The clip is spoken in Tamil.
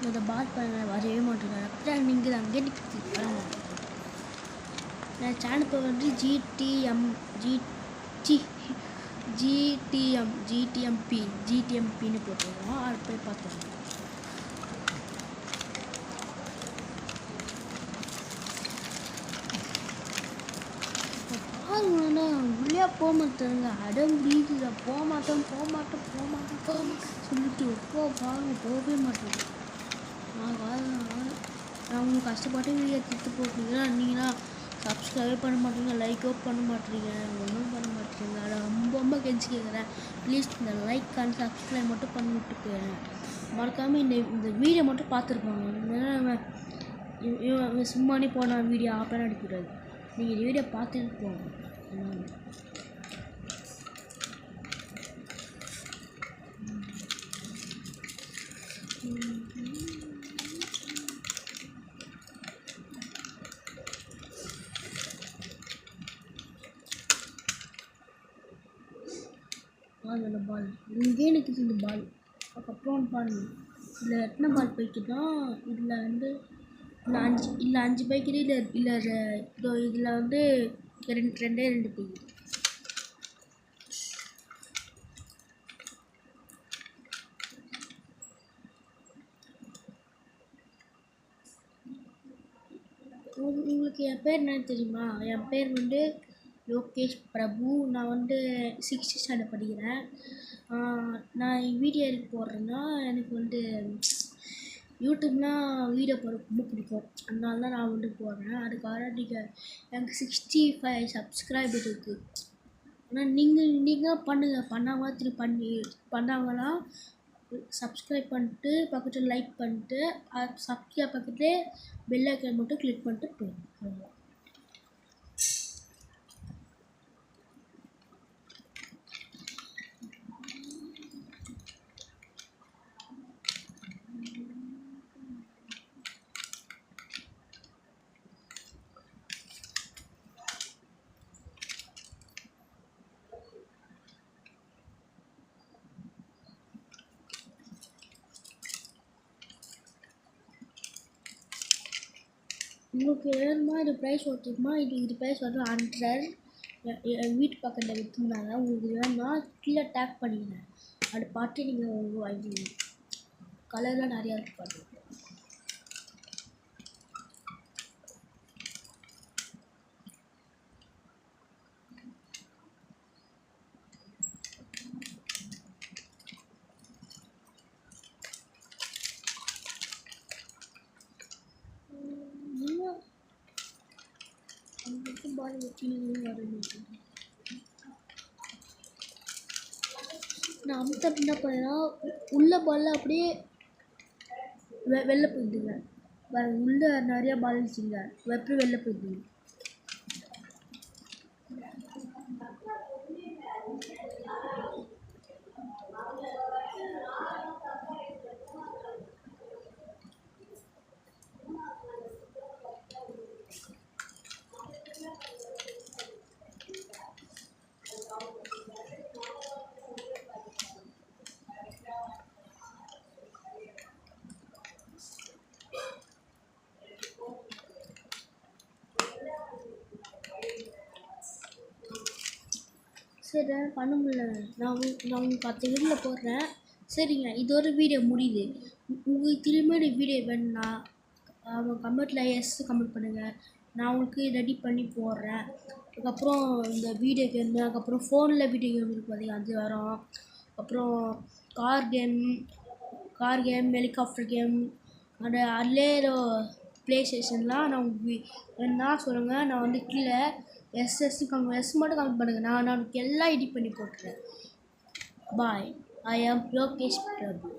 இந்த பால் பண்ண வரவே மாட்டேங்கிறாரு. அப்படியே நீங்கள் அங்கே வர மாட்டேங்க. நான் சேனல் பேர் வந்து ஜிடிஎம்பின்னு போட்டுருக்கோம். அது போய் பார்த்துருக்கோம். பாருங்கண்ணா உள்ளே போக மாட்டேங்க. அடம் முடியுதுல, போக மாட்டேன் சொல்லிட்டு எப்போ பாருங்க போகவே மாட்டேங்க. நான் உங்களுக்கு கஷ்டப்பட்டு வீடியோ எடுத்து போட்டீங்கன்னா நீங்களா சப்ஸ்கிரைபே பண்ண மாட்டீங்க, லைக்கோ பண்ண மாட்டீங்க, ஒன்றும் பண்ண மாட்டீங்க. அதை ரொம்ப கெஞ்சி கேட்குறேன். ப்ளீஸ் இந்த லைக் அண்ட் சப்ஸ்கிரைப் மட்டும் பண்ணி விட்டுக்கிறேன். மறக்காமல் இந்த வீடியோ மட்டும் பார்த்துருப்பாங்க. இவன் சும்மானே போன வீடியோ ஆப்பெல்லாம் அடிக்கூடாது. நீங்கள் இந்த வீடியோ பார்த்துட்டு போங்க. பால் பால் இங்கே எனக்கு இந்த பால் அதுக்கப்புறம் பாருங்க இதில் எத்தனை பால் போய்க்குதா. இதில் வந்து இல்லை 5 பைக்குது. இல்லை இதில் வந்து ரெண்டே போய்க்குது. உங்களுக்கு என் பேர் என்னன்னு தெரியுமா? என் பேர் வந்து லோகேஷ் பிரபு. நான் வந்து 6th ஸ்டாண்டர்ட் படிக்கிறேன். நான் வீடியோ எதுக்கு போடுறேன்னா, எனக்கு வந்து யூடியூப்னால் வீடியோ போட ரொம்ப பிடிக்கும். அதனால தான் நான் வந்து போடுறேன். அதுக்காக எனக்கு 65 சப்ஸ்கிரைபர் இருக்குது. ஆனால் நீங்கள் பண்ணுங்கள். பண்ணாங்கன்னா சப்ஸ்கிரைப் பண்ணிட்டு பக்கத்தில் லைக் பண்ணிட்டு சப்ஸ்கிரைப் பக்கத்துலேயே பெல் ஐக்கான் மட்டும் கிளிக் பண்ணிட்டு போயிடும். அவ்வளோதான். உங்களுக்கு வேணுமா இது ப்ரைஸ் ஒத்துக்குமா? இது ப்ரைஸ் வந்து 100. என் வீட்டு பக்கத்தில் விற்றுருந்தாங்க. உங்களுக்கு வேணும்னா கீழே டேக் பண்ணிக்கிறேன். அது பார்த்து நீங்கள் வாங்கிக்கணும். கலர்லாம் நிறையா இருக்குது பார்த்து. பால் வச்சு நான் அமுத்த என்ன பண்ணேன்னா உள்ள பாலில் அப்படியே வெளில போயிடுங்க. உள்ளே நிறையா பால் வச்சுங்க, எப்படி வெளில போயிடுங்க. சரி பண்ண முடியல. நான் உங்களுக்கு 10 வீடியோவில் போடுறேன். சரிங்க, இதோட வீடியோ முடியுது. உங்களுக்கு திரும்பி வீடியோ வேணும்னா அவங்க கமெண்ட்டில் எஸ் கமெண்ட் பண்ணுங்கள். நான் உங்களுக்கு ரெடி பண்ணி போடுறேன். அதுக்கப்புறம் இந்த வீடியோ கேம், அதுக்கப்புறம் ஃபோனில் வீடியோ கேம் இருக்குது பார்த்தீங்க, அது வரும். அப்புறம் கார் கேம், ஹெலிகாப்டர் கேம், அந்த அல்லேரோ ப்ளே ஸ்டேஷன்லாம் நான் உங்களுக்கு வேணுன்னா சொல்லுங்கள். நான் வந்து கீழே எஸ் மட்டும் கமெண்ட் பண்ணுங்கள். நான் எல்லாம் எடிட் பண்ணி போட்டுறேன். பாய். ஐ ஆம் லோகேஷ் பிரபு.